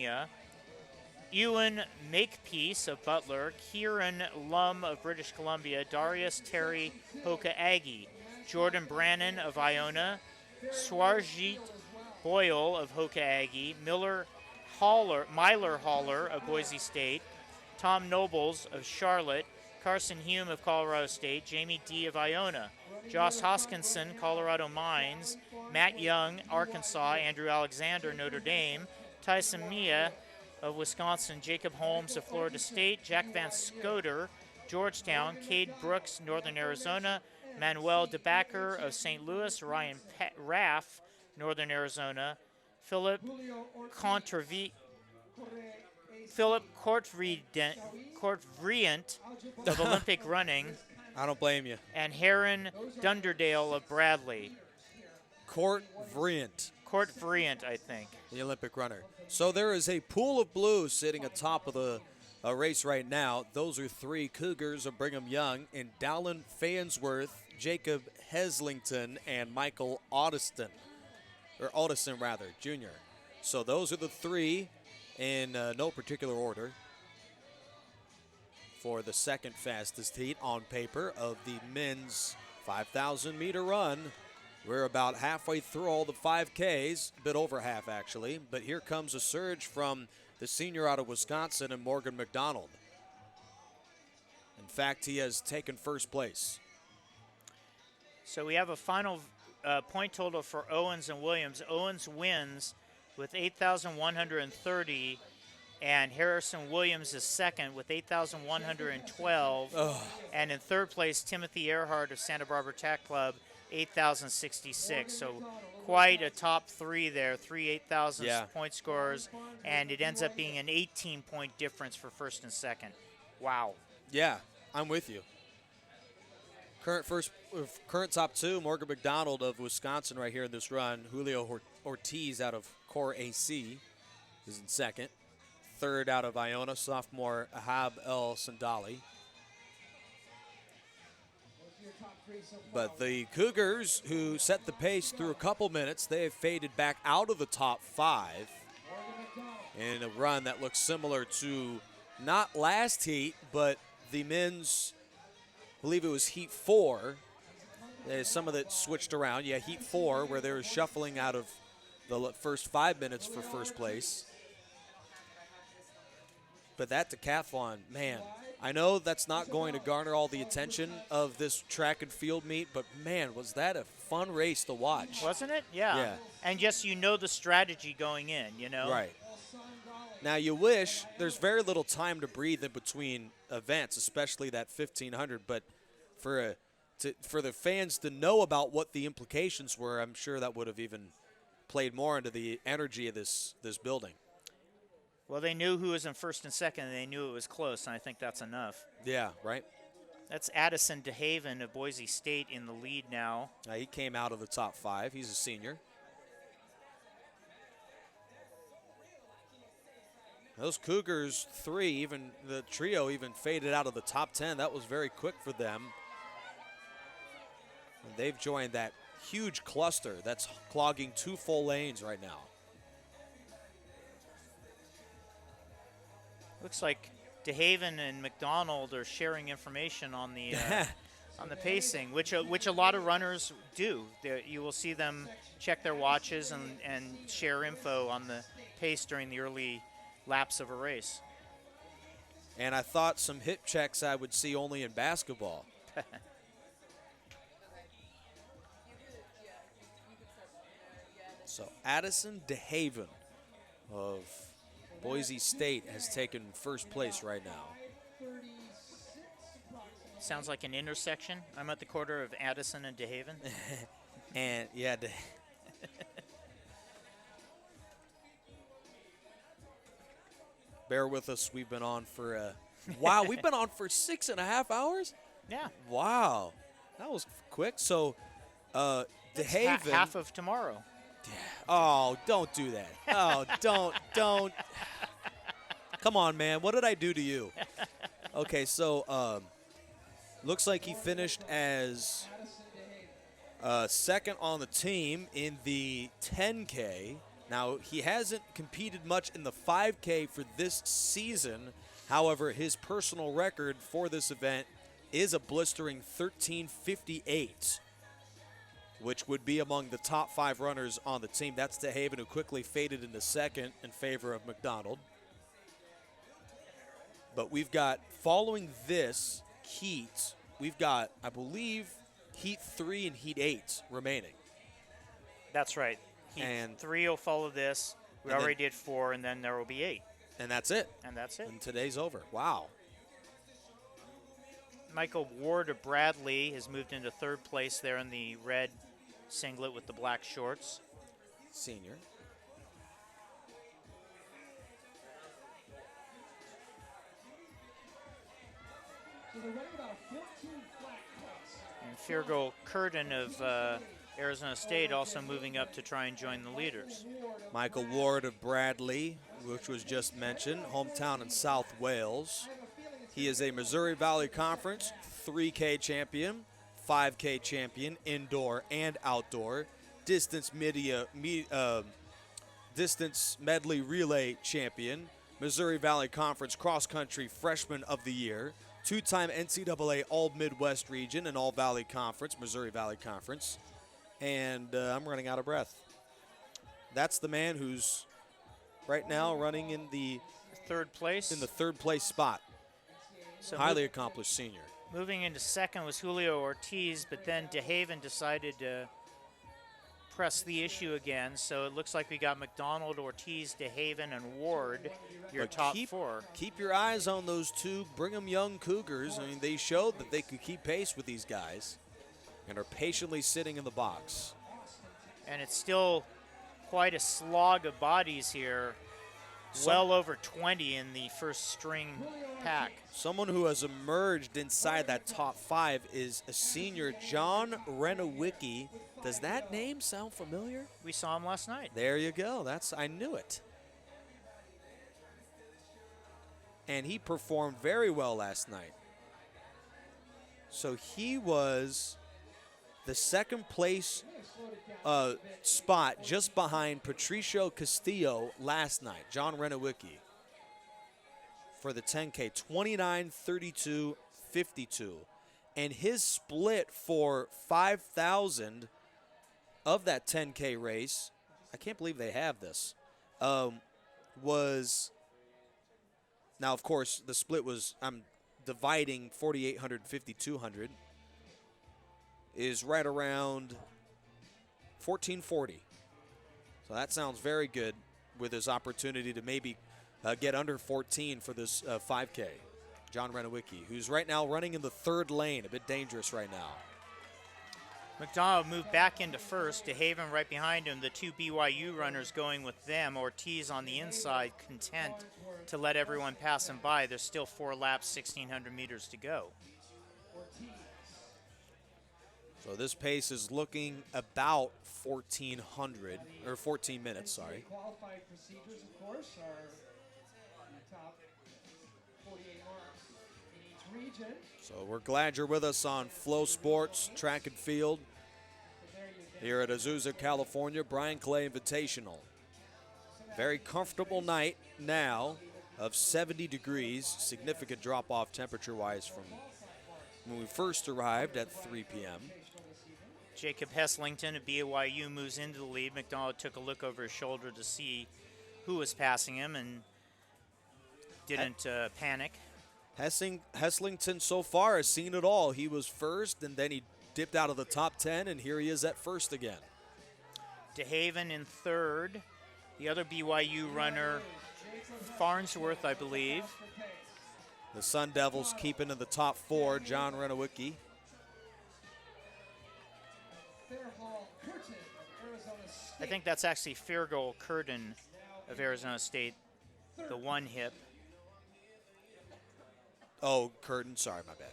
Virginia, Ewan Makepeace of Butler, Kieran Lum of British Columbia, Darius Terry Hoka-Aggie, Jordan Brannon of Iona, Swarjit Boyle of Hoka-Aggie, Myler Haller of Boise State, Tom Nobles of Charlotte, Carson Hume of Colorado State, Jamie D. of Iona, Josh Hoskinson, Colorado Mines, Matt Young, Arkansas, Andrew Alexander, Notre Dame, Tyson Mia of Wisconsin, Jacob Holmes of Florida State, Jack Van Scoter, Georgetown, Cade Brooks, Northern Arizona, Manuel DeBacker of St. Louis, Ryan Raff, Northern Arizona, Philip Courtvriant of Olympic Running, I don't blame you. and Heron Dunderdale of Bradley. Courtvriant, I think. The Olympic runner. So there is a pool of blue sitting atop of the race right now. Those are 3 Cougars of Brigham Young in Dowlin Fansworth, Jacob Heslington, and Michael Audison Jr. So those are the 3 in no particular order for the second fastest heat on paper of the men's 5,000-meter run. We're about halfway through all the 5Ks, a bit over half actually, but here comes a surge from the senior out of Wisconsin and Morgan McDonald. In fact, he has taken first place. So we have a final point total for Owens and Williams. Owens wins with 8,130, and Harrison Williams is second with 8,112. And in third place, Timothy Earhart of Santa Barbara Tack Club, 8,066. So quite a top 3 there, 3 8,000 point scorers, and it ends up being an 18-point difference for first and second. Wow. Yeah, I'm with you. Current top 2, Morgan McDonald of Wisconsin right here in this run. Julio Ortiz out of Core AC is in second. Third out of Iona, sophomore Ahab El Sandali. But the Cougars, who set the pace through a couple minutes, they have faded back out of the top 5 in a run that looks similar to not last heat, but the men's, I believe it was heat 4. Some of it switched around. Yeah, heat 4, where they were shuffling out of the first 5 minutes for first place. But that decathlon, man, I know that's not going to garner all the attention of this track and field meet, but man, was that a fun race to watch. Wasn't it? Yeah. And just the strategy going in, Right. Now you wish there's very little time to breathe in between events, especially that 1,500, but for the fans to know about what the implications were, I'm sure that would have even played more into the energy of this building. Well, they knew who was in first and second, and they knew it was close, and I think that's enough. Yeah, right. That's Addison DeHaven of Boise State in the lead now. He came out of the top 5. He's a senior. Those Cougars, 3, even the trio even faded out of the top 10. That was very quick for them. And they've joined that huge cluster that's clogging 2 full lanes right now. Looks like DeHaven and McDonald are sharing information on the on the pacing, which a lot of runners do. You will see them check their watches and share info on the pace during the early laps of a race. And I thought some hip checks I would see only in basketball. So Addison DeHaven of Boise State has taken first place right now. Sounds like an intersection. I'm at the corner of Addison and DeHaven. And yeah, bear with us. We've been on for wow. We've been on for 6.5 hours. Yeah. Wow, that was quick. So DeHaven, half of tomorrow. Oh, don't do that. Oh, don't. Come on, man. What did I do to you? Okay, so looks like he finished as second on the team in the 10K Now, he hasn't competed much in the 5K for this season. However, his personal record for this event is a blistering 13:58, which would be among the top 5 runners on the team. That's DeHaven, who quickly faded into second in favor of McDonald. But we've got, following this heat, we've got, I believe, Heat 3 and Heat 8 remaining. That's right. Heat 3 will follow this. We already did 4, and then there will be 8. And that's it. And that's it. And today's over. Wow. Michael Ward of Bradley has moved into 3rd place there in the red singlet with the black shorts. Senior. And Fergal Curtin of Arizona State also moving up to try and join the leaders. Michael Ward of Bradley, which was just mentioned, hometown in South Wales. He is a Missouri Valley Conference 3K champion, 5K champion, indoor and outdoor, distance medley relay champion, Missouri Valley Conference cross-country freshman of the year, 2-time NCAA All-Midwest region and All-Valley Conference, Missouri Valley Conference. And I'm running out of breath. That's the man who's right now running in the 3rd place. In the 3rd place spot. So highly accomplished senior. Moving into 2nd was Julio Ortiz, but then DeHaven decided to press the issue again. So it looks like we got McDonald, Ortiz, DeHaven, and Ward, your top 4. Keep your eyes on those 2 Brigham Young Cougars. I mean, they showed that they could keep pace with these guys and are patiently sitting in the box. And it's still quite a slog of bodies here. Well over 20 in the first string pack. Someone who has emerged inside that top 5 is a senior, John Renowicki. Does that name sound familiar? We saw him last night. There you go. I knew it. And he performed very well last night. So he was the 2nd place spot just behind Patricio Castillo last night, John Renowicki, for the 10K, 29:32:52. And his split for 5,000 of that 10K race, I can't believe they have this, was, now of course the split was, I'm dividing 4,800, 5,200, is right around 1440. So that sounds very good with his opportunity to maybe get under 14 for this 5K. John Renowicki, who's right now running in the 3rd lane, a bit dangerous right now. McDonald moved back into 1st. DeHaven right behind him. The 2 BYU runners going with them. Ortiz on the inside, content to let everyone pass him by. There's still 4 laps, 1,600 meters to go. So this pace is looking about 1,400, or 14 minutes, sorry. Qualified procedures, of course, are the top 48 marks in each region. So we're glad you're with us on Flow Sports Track and Field here at Azusa, California, Bryan Clay Invitational. Very comfortable night now of 70 degrees, significant drop-off temperature-wise from when we first arrived at 3 p.m. Jacob Heslington of BYU moves into the lead. McDonald took a look over his shoulder to see who was passing him and didn't panic. Heslington so far has seen it all. He was first, and then he dipped out of the top 10, and here he is at first again. DeHaven in 3rd. The other BYU runner, Farnsworth, I believe. The Sun Devils keeping in the top 4, John Renowicki. I think that's actually Fergal Curtin of Arizona State, the 1 hip. Oh, Curtin, sorry, my bad.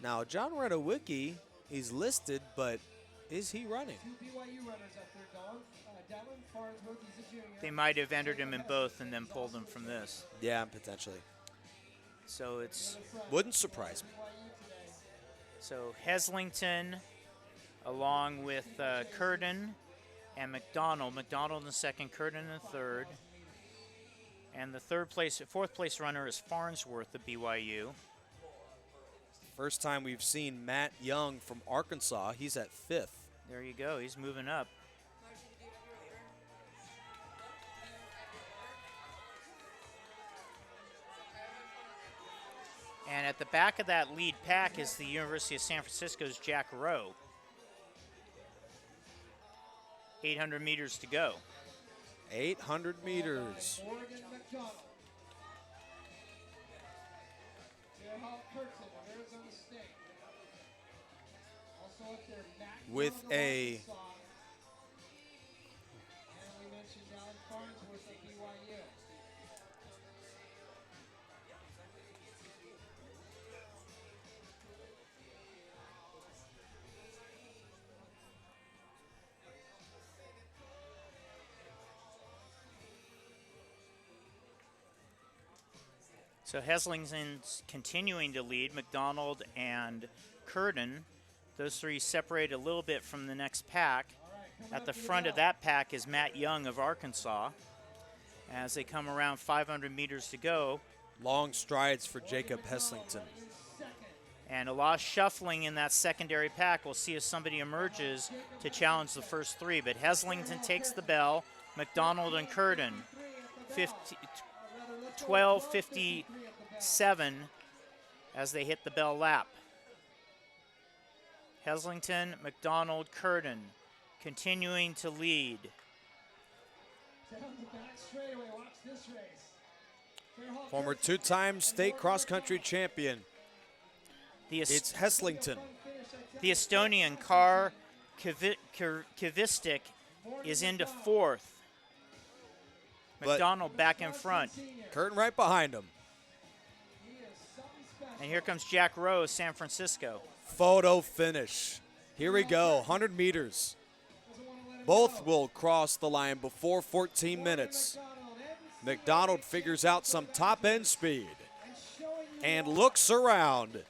Now, John Renowicki, he's listed, but is he running? They might have entered him in both and then pulled him from this. Yeah, potentially. So it's... Wouldn't surprise me. So Heslington along with Curtin and McDonald. McDonald in second, Curtin in third. And the fourth place runner is Farnsworth of BYU. First time we've seen Matt Young from Arkansas. He's at 5th. There you go. He's moving up. And at the back of that lead pack is the University of San Francisco's Jack Rowe. 800 meters to go. 800 meters. Morgan McDonald. Arizona State. Also up there, Matt With Young of a Arkansas. And we mentioned Alan Farnsworth of BYU. So Heslington's continuing to lead. McDonald and Curtin, those three separate a little bit from the next pack. At the front of that pack is Matt Young of Arkansas. As they come around 500 meters to go. long strides for Jacob Heslington. And a lot of shuffling in that secondary pack. We'll see if somebody emerges to challenge the first three. But Heslington takes the bell. McDonald and Curtin, 12:57 as they hit the bell lap. Heslington, McDonald, Curtin continuing to lead. Down the back straightaway, watch this race. Former two-time state cross-country champion. It's Heslington. The Estonian Kar Kivistik is into fourth. McDonald back in front. Curtin right behind him. And here comes Jack Rowe, San Francisco. Photo finish. Here we go, 100 meters. Both will cross the line before 14 minutes. McDonald figures out some top-end speed and looks around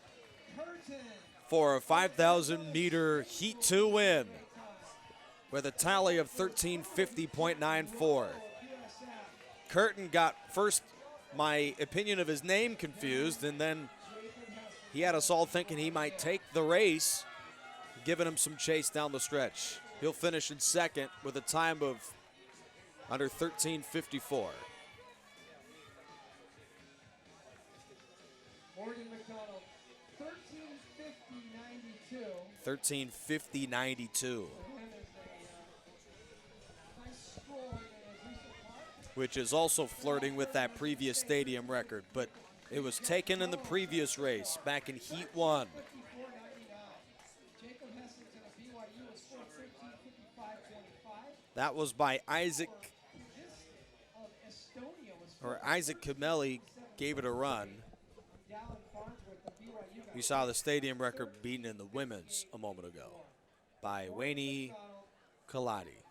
for a 5,000-meter Heat 2 win with a tally of 13:50.94. Curtin got first my opinion of his name confused, and then he had us all thinking he might take the race, giving him some chase down the stretch. He'll finish in second with a time of under 13:54. Morgan McDonald, 13:50.92. 13:50.92. Which is also flirting with that previous stadium record, but it was taken in the previous race back in Heat 1. That was by Isaac Kameli, gave it a run. We saw the stadium record beaten in the women's a moment ago by Wayne Kaladi.